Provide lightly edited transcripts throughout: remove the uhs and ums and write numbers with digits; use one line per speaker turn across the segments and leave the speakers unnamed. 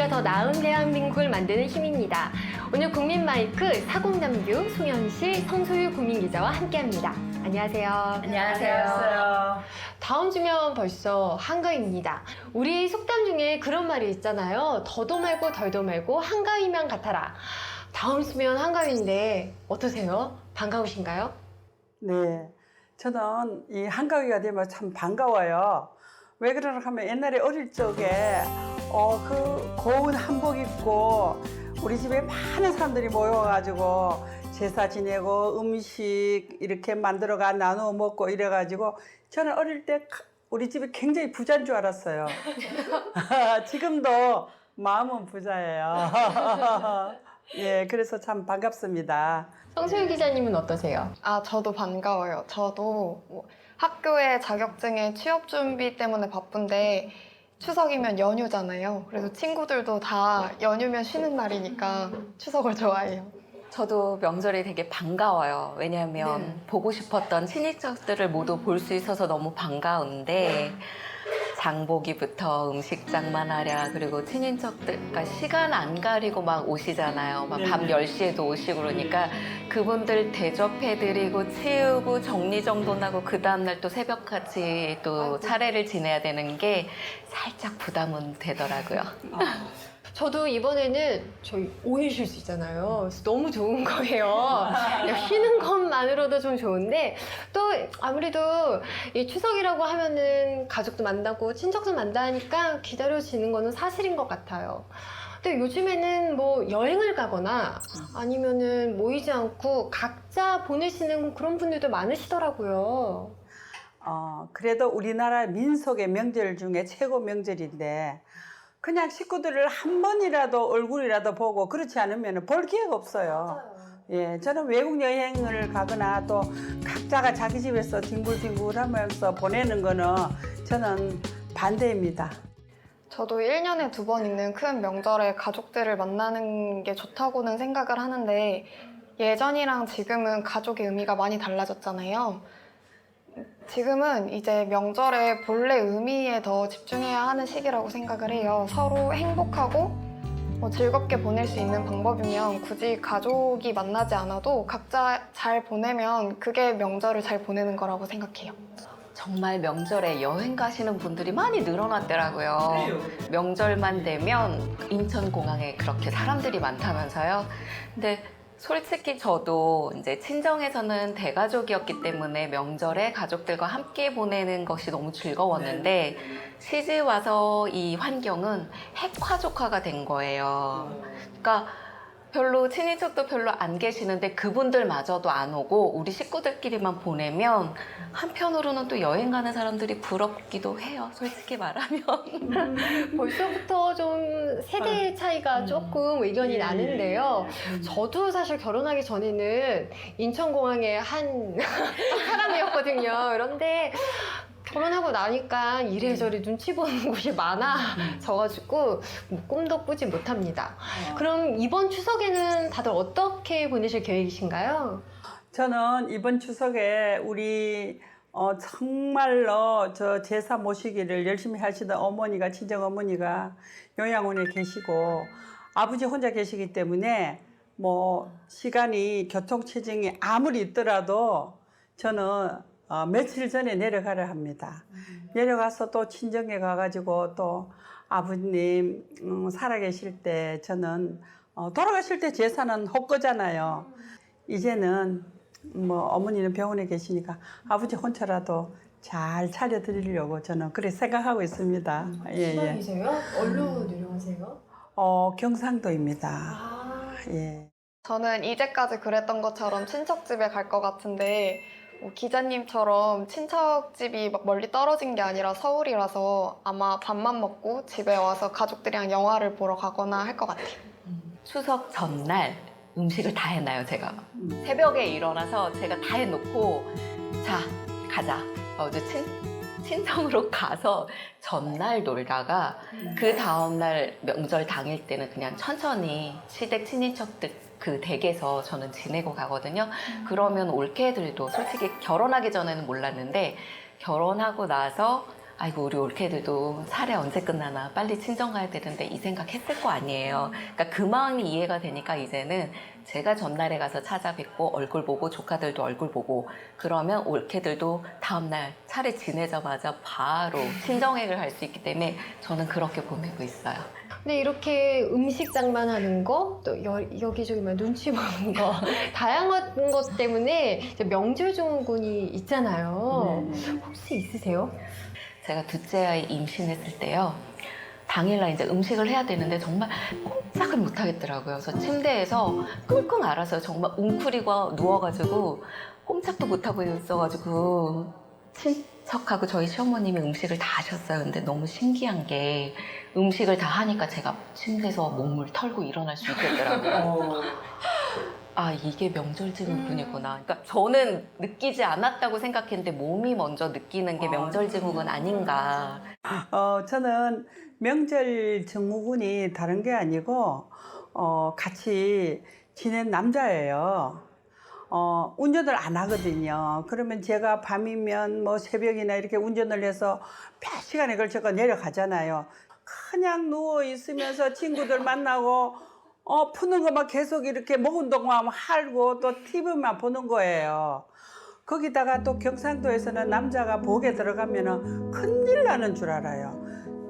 우리가 더 나은 대한민국을 만드는 힘입니다. 오늘 국민 마이크 사공남규, 송현실, 성소유 국민기자와 함께합니다. 안녕하세요.
안녕하세요.
다음 주면 벌써 한가위입니다. 우리 속담 중에 그런 말이 있잖아요. 더도 말고 덜도 말고 한가위만 같아라. 다음 주면 한가위인데 어떠세요? 반가우신가요?
네, 저는 이 한가위가 되면 참 반가워요. 왜 그러나 하면 옛날에 어릴 적에 그 고운 한복 입고 우리 집에 많은 사람들이 모여가지고 제사 지내고 음식 이렇게 만들어가 나누어 먹고 이래가지고 저는 어릴 때 우리 집이 굉장히 부자인 줄 알았어요. 지금도 마음은 부자예요. 예, 그래서 참 반갑습니다.
성소유 기자님은 어떠세요?
저도 반가워요. 저도 학교에 자격증의 취업 준비 때문에 바쁜데 추석이면 연휴잖아요. 그래서 친구들도 다 연휴면 쉬는 날이니까 추석을 좋아해요.
저도 명절이 되게 반가워요. 왜냐하면 보고 싶었던 친인척들을 모두 볼 수 있어서 너무 반가운데 장보기부터 음식장만 하랴 그리고 친인척들 그러니까 시간 안 가리고 막 오시잖아요. 막 밤 10시에도 오시고 그러니까 그분들 대접해드리고 치우고 정리정돈하고 그 다음날 또 새벽같이 또 차례를 지내야 되는 게 살짝 부담은 되더라고요.
저도 이번에는 저희 5일 쉴 수 있잖아요. 그래서 너무 좋은 거예요. 그냥 쉬는 것만으로도 좀 좋은데 또 아무래도 이 추석이라고 하면은 가족도 만나고 친척도 만나니까 기다려지는 거는 사실인 것 같아요. 근데 요즘에는 뭐 여행을 가거나 아니면은 모이지 않고 각자 보내시는 그런 분들도 많으시더라고요.
그래도 우리나라 민속의 명절 중에 최고 명절인데 그냥 식구들을 한 번이라도 얼굴이라도 보고 그렇지 않으면 볼 기회가 없어요. 예, 저는 외국 여행을 가거나 또 각자가 자기 집에서 뒹굴뒹굴 하면서 보내는 거는 저는 반대입니다.
저도 1년에 2번 있는 큰 명절에 가족들을 만나는 게 좋다고는 생각을 하는데 예전이랑 지금은 가족의 의미가 많이 달라졌잖아요. 지금은 이제 명절의 본래 의미에 더 집중해야 하는 시기라고 생각을 해요. 서로 행복하고 즐겁게 보낼 수 있는 방법이면 굳이 가족이 만나지 않아도 각자 잘 보내면 그게 명절을 잘 보내는 거라고 생각해요.
정말 명절에 여행 가시는 분들이 많이 늘어났더라고요. 명절만 되면 인천공항에 그렇게 사람들이 많다면서요. 근데 솔직히 저도 이제 친정에서는 대가족이었기 때문에 명절에 가족들과 함께 보내는 것이 너무 즐거웠는데 시집 와서 이 환경은 핵가족화가 된 거예요. 그러니까 별로 친인척도 별로 안 계시는데 그분들마저도 안 오고 우리 식구들끼리만 보내면 한편으로는 또 여행 가는 사람들이 부럽기도 해요. 솔직히 말하면.
벌써부터 좀 세대 차이가 조금 의견이 나는데요. 저도 사실 결혼하기 전에는 인천공항의 한 사람이었거든요. 그런데 결혼하고 나니까 이래저래 눈치 보는 곳이 많아져가지고 꿈도 꾸지 못합니다. 그럼 이번 추석에는 다들 어떻게 보내실 계획이신가요?
저는 이번 추석에 우리 정말로 저 제사 모시기를 열심히 하시던 어머니가 친정 어머니가 요양원에 계시고 아버지 혼자 계시기 때문에 뭐 시간이 교통 체증이 아무리 있더라도 저는 며칠 전에 내려가려 합니다. 내려가서 또 친정에 가가지고 또 아버님 살아계실 때 저는 돌아가실 때 제사는 헛거잖아요. 이제는 뭐 어머니는 병원에 계시니까 아버지 혼자라도 잘 차려드리려고 저는 그렇게 생각하고 있습니다.
수박이세요? 어디로 내려가세요?
경상도입니다. 예.
저는 이제까지 그랬던 것처럼 친척집에 갈 것 같은데 기자님처럼 친척집이 막 멀리 떨어진 게 아니라 서울이라서 아마 밥만 먹고 집에 와서 가족들이랑 영화를 보러 가거나 할 것 같아요.
추석 전날 음식을 다 해놔요, 제가. 새벽에 일어나서 제가 다 해놓고 자, 가자. 어제 친정으로 가서 전날 놀다가 그 다음날 명절 당일 때는 그냥 천천히 시댁 친인척들 그 댁에서 저는 지내고 가거든요. 그러면 올케들도 솔직히 결혼하기 전에는 몰랐는데 결혼하고 나서 아이고 우리 올케들도 살해 언제 끝나나 빨리 친정 가야 되는데 이 생각 했을 거 아니에요. 그러니까 그 마음이 이해가 되니까 이제는 제가 전날에 가서 찾아뵙고 얼굴 보고 조카들도 얼굴 보고 그러면 올케들도 다음날 차례 지내자마자 바로 친정액을 할 수 있기 때문에 저는 그렇게 보내고 있어요.
근데 이렇게 음식 장만하는 거, 또 여기저기 막 눈치 보는 거, 다양한 것 때문에 이제 명절 증후군이 있잖아요. 혹시 있으세요?
제가 둘째 아이 임신했을 때요. 당일날 이제 음식을 해야 되는데 정말 꼼짝을 못 하겠더라고요. 그래서 침대에서 끙끙 앓아서 정말 웅크리고 누워가지고 꼼짝도 못 하고 있어가지고 친척하고 저희 시어머님이 음식을 다 하셨어요. 근데 너무 신기한 게 음식을 다 하니까 제가 침대에서 몸을 털고 일어날 수 있겠더라고요. 아, 이게 명절 증후군이구나. 그러니까 저는 느끼지 않았다고 생각했는데 몸이 먼저 느끼는 게 명절 증후군 아닌가.
저는 명절 증후군이 다른 게 아니고 같이 지낸 남자예요. 운전을 안 하거든요. 그러면 제가 밤이면 뭐 새벽이나 이렇게 운전을 해서 몇 시간에 걸쳐서 내려가잖아요. 그냥 누워 있으면서 친구들 만나고 푸는 거만 계속 이렇게 목 운동만 하고 또 TV만 보는 거예요. 거기다가 또 경상도에서는 남자가 복에 들어가면은 큰일 나는 줄 알아요.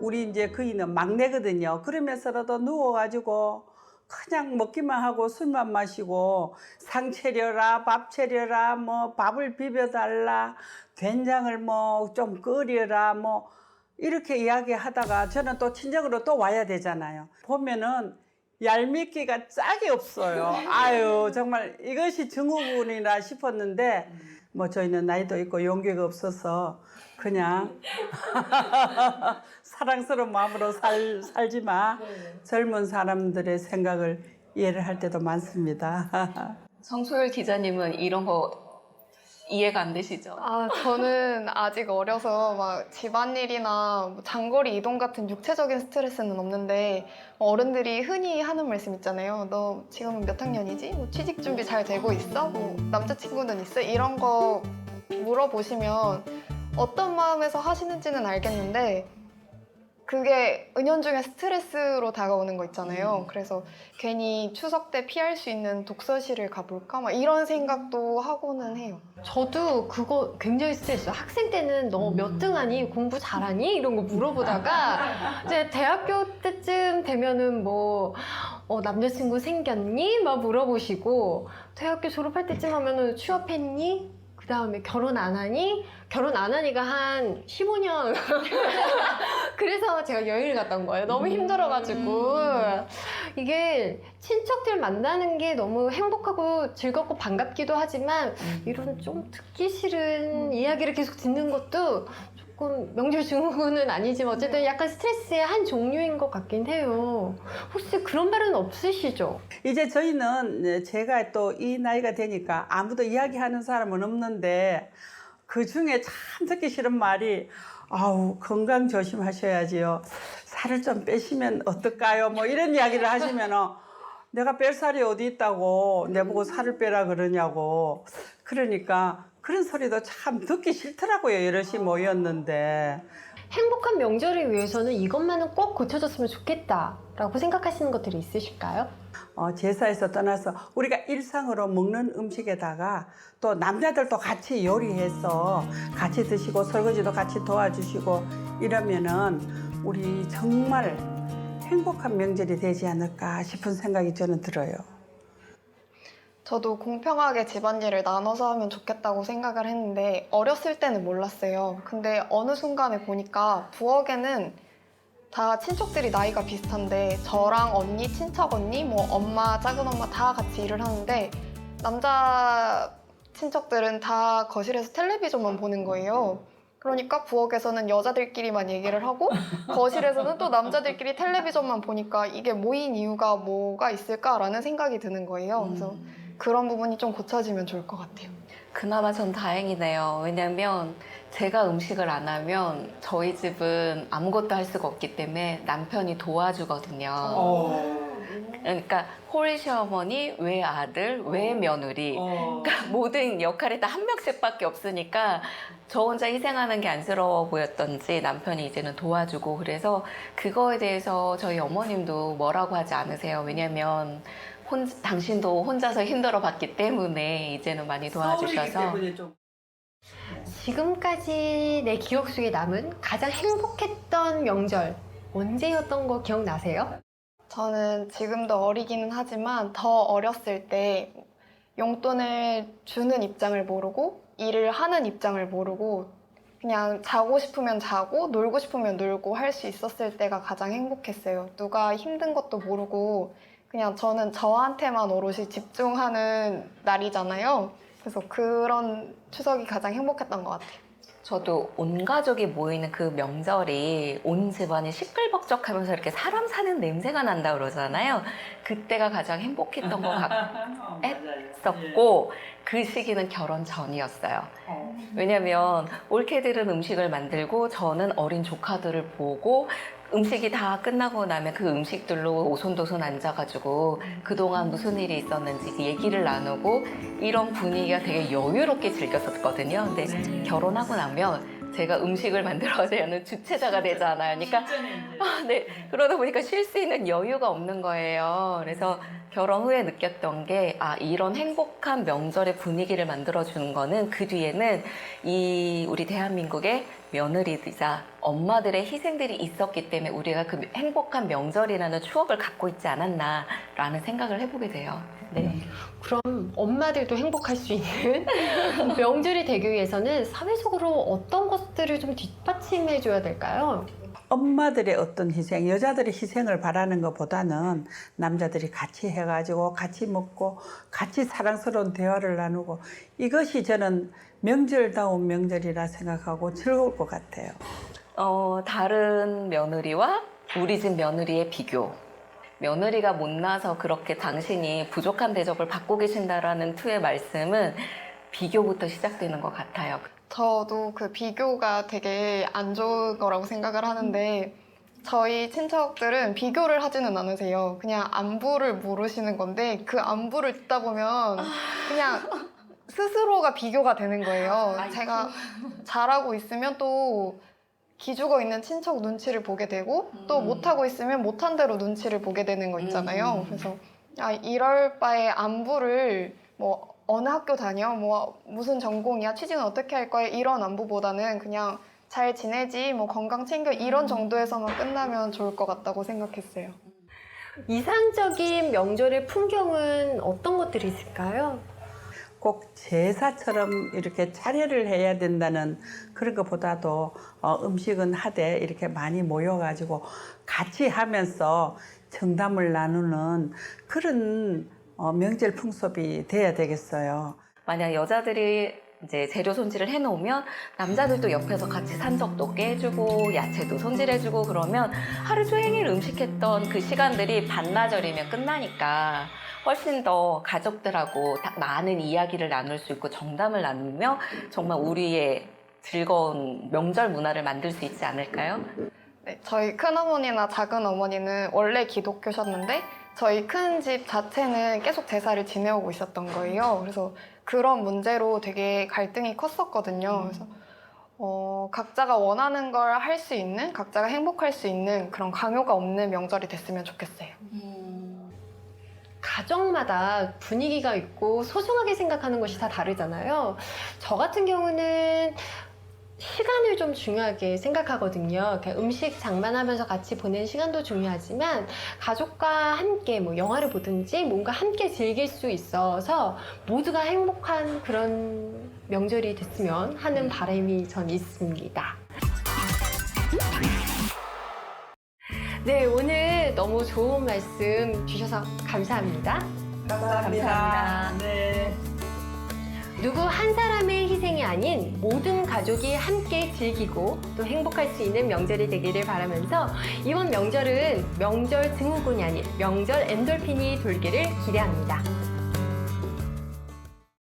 우리 이제 그이는 막내거든요. 그러면서라도 누워가지고 그냥 먹기만 하고 술만 마시고 상 차려라, 밥 차려라, 뭐 밥을 비벼달라, 된장을 뭐 좀 끓여라, 뭐 이렇게 이야기하다가 저는 또 친정으로 또 와야 되잖아요. 보면은 얄밉기가 짝이 없어요. 아유, 정말 이것이 증후군이라 싶었는데 뭐 저희는 나이도 있고 용기가 없어서 그냥 사랑스러운 마음으로 살지 마. 젊은 사람들의 생각을 이해를 할 때도 많습니다.
성소율 기자님은 이런 거 이해가 안 되시죠?
아, 저는 아직 어려서 막 집안일이나 뭐 장거리 이동 같은 육체적인 스트레스는 없는데 어른들이 흔히 하는 말씀 있잖아요. 너 지금은 몇 학년이지? 뭐 취직 준비 잘 되고 있어? 뭐 남자친구는 있어? 이런 거 물어보시면 어떤 마음에서 하시는지는 알겠는데 그게 은연중에 스트레스로 다가오는 거 있잖아요. 그래서 괜히 추석 때 피할 수 있는 독서실을 가볼까? 막 이런 생각도 하고는 해요.
저도 그거 굉장히 스트레스예요. 학생 때는 너 몇 등 하니? 공부 잘하니? 이런 거 물어보다가 이제 대학교 때쯤 되면은 뭐 남자친구 생겼니? 막 물어보시고 대학교 졸업할 때쯤 하면은 취업했니? 그 다음에 결혼 안 하니? 결혼 안 하니가 한 15년. 그래서 제가 여행을 갔다 온 거예요. 너무 힘들어가지고. 이게 친척들 만나는 게 너무 행복하고 즐겁고 반갑기도 하지만 이런 좀 듣기 싫은 이야기를 계속 듣는 것도 조금 명절 증후군은 아니지만 어쨌든 약간 스트레스의 한 종류인 것 같긴 해요. 혹시 그런 말은 없으시죠?
이제 저희는 제가 또 이 나이가 되니까 아무도 이야기하는 사람은 없는데 그 중에 참 듣기 싫은 말이 아우 건강 조심하셔야지요. 살을 좀 빼시면 어떨까요? 뭐 이런 이야기를 하시면은 내가 뺄 살이 어디 있다고 내보고 살을 빼라 그러냐고. 그러니까 그런 소리도 참 듣기 싫더라고요. 여럿이 모였는데.
행복한 명절을 위해서는 이것만은 꼭 고쳐졌으면 좋겠다라고 생각하시는 것들이 있으실까요?
제사에서 떠나서 우리가 일상으로 먹는 음식에다가 또 남자들도 같이 요리해서 같이 드시고 설거지도 같이 도와주시고 이러면은 우리 정말 행복한 명절이 되지 않을까 싶은 생각이 저는 들어요.
저도 공평하게 집안일을 나눠서 하면 좋겠다고 생각을 했는데 어렸을 때는 몰랐어요. 근데 어느 순간에 보니까 부엌에는 다 친척들이 나이가 비슷한데 저랑 언니, 친척 언니, 뭐 엄마, 작은 엄마 다 같이 일을 하는데 남자 친척들은 다 거실에서 텔레비전만 보는 거예요. 그러니까 부엌에서는 여자들끼리만 얘기를 하고 거실에서는 또 남자들끼리 텔레비전만 보니까 이게 모인 이유가 뭐가 있을까라는 생각이 드는 거예요. 그래서 그런 부분이 좀 고쳐지면 좋을 것 같아요.
그나마 전 다행이네요. 왜냐면 제가 음식을 안 하면 저희 집은 아무것도 할 수가 없기 때문에 남편이 도와주거든요. 그러니까 홀시어머니, 외아들, 외며느리. 그러니까 모든 역할이 다 한 명씩밖에 없으니까 저 혼자 희생하는 게 안쓰러워 보였던지 남편이 이제는 도와주고 그래서 그거에 대해서 저희 어머님도 뭐라고 하지 않으세요. 왜냐면 당신도 혼자서 힘들어 봤기 때문에 이제는 많이 도와주셔서.
지금까지 내 기억 속에 남은 가장 행복했던 명절 언제였던 거 기억나세요?
저는 지금도 어리기는 하지만 더 어렸을 때 용돈을 주는 입장을 모르고 일을 하는 입장을 모르고 그냥 자고 싶으면 자고 놀고 싶으면 놀고 할 수 있었을 때가 가장 행복했어요. 누가 힘든 것도 모르고 그냥 저는 저한테만 오롯이 집중하는 날이잖아요. 그래서 그런 추석이 가장 행복했던 것 같아요.
저도 온 가족이 모이는 그 명절이 온 집안이 시끌벅적하면서 이렇게 사람 사는 냄새가 난다 그러잖아요. 그때가 가장 행복했던 것 같았었고 그 시기는 결혼 전이었어요. 왜냐면 올케들은 음식을 만들고 저는 어린 조카들을 보고 음식이 다 끝나고 나면 그 음식들로 오손도손 앉아가지고 그동안 무슨 일이 있었는지 그 얘기를 나누고 이런 분위기가 되게 여유롭게 즐겼었거든요. 근데 결혼하고 나면 제가 음식을 만들어야 하는 주체자가 되잖아요. 그러니까 네, 그러다 보니까 쉴 수 있는 여유가 없는 거예요. 그래서 결혼 후에 느꼈던 게 이런 행복한 명절의 분위기를 만들어주는 거는 그 뒤에는 이 우리 대한민국의 며느리이자 엄마들의 희생들이 있었기 때문에 우리가 그 행복한 명절이라는 추억을 갖고 있지 않았나라는 생각을 해보게 돼요. 네.
그럼 엄마들도 행복할 수 있는 명절이 되기 위해서는 사회적으로 어떤 것들을 좀 뒷받침해 줘야 될까요?
엄마들의 어떤 희생, 여자들의 희생을 바라는 것보다는 남자들이 같이 해가지고 같이 먹고 같이 사랑스러운 대화를 나누고 이것이 저는 명절다운 명절이라 생각하고 즐거울 것 같아요.
다른 며느리와 우리 집 며느리의 비교. 며느리가 못나서 그렇게 당신이 부족한 대접을 받고 계신다라는 투의 말씀은 비교부터 시작되는 것 같아요.
저도 그 비교가 되게 안 좋은 거라고 생각을 하는데 저희 친척들은 비교를 하지는 않으세요. 그냥 안부를 물으시는 건데 그 안부를 듣다 보면 그냥 스스로가 비교가 되는 거예요. 제가 잘하고 있으면 또 기죽어 있는 친척 눈치를 보게 되고 또 못하고 있으면 못한 대로 눈치를 보게 되는 거 있잖아요. 그래서 이럴 바에 안부를 뭐 어느 학교 다녀? 뭐 무슨 전공이야? 취직은 어떻게 할 거야? 이런 안부보다는 그냥 잘 지내지? 뭐 건강 챙겨? 이런 정도에서만 끝나면 좋을 것 같다고 생각했어요.
이상적인 명절의 풍경은 어떤 것들이 있을까요?
꼭 제사처럼 이렇게 차례를 해야 된다는 그런 것보다도 음식은 하되 이렇게 많이 모여가지고 같이 하면서 정담을 나누는 그런 명절 풍습이 돼야 되겠어요.
만약 여자들이 이제 재료 손질을 해놓으면 남자들도 옆에서 같이 산적도 깨주고 야채도 손질해주고 그러면 하루 종일 음식했던 그 시간들이 반나절이면 끝나니까 훨씬 더 가족들하고 많은 이야기를 나눌 수 있고 정담을 나누며 정말 우리의 즐거운 명절 문화를 만들 수 있지 않을까요?
네, 저희 큰어머니나 작은어머니는 원래 기독교셨는데 저희 큰 집 자체는 계속 제사를 지내오고 있었던 거예요. 그래서 그런 문제로 되게 갈등이 컸었거든요. 그래서 각자가 원하는 걸 할 수 있는, 각자가 행복할 수 있는 그런 강요가 없는 명절이 됐으면 좋겠어요.
가정마다 분위기가 있고 소중하게 생각하는 것이 다 다르잖아요. 저 같은 경우는 시간을 좀 중요하게 생각하거든요. 음식 장만하면서 같이 보내는 시간도 중요하지만 가족과 함께 뭐 영화를 보든지 뭔가 함께 즐길 수 있어서 모두가 행복한 그런 명절이 됐으면 하는 바람이 전 있습니다. 네, 오늘 너무 좋은 말씀 주셔서 감사합니다.
감사합니다. 네.
누구 한 사람의 희생이 아닌 모든 가족이 함께 즐기고 또 행복할 수 있는 명절이 되기를 바라면서 이번 명절은 명절 증후군이 아닌 명절 엔돌핀이 돌기를 기대합니다.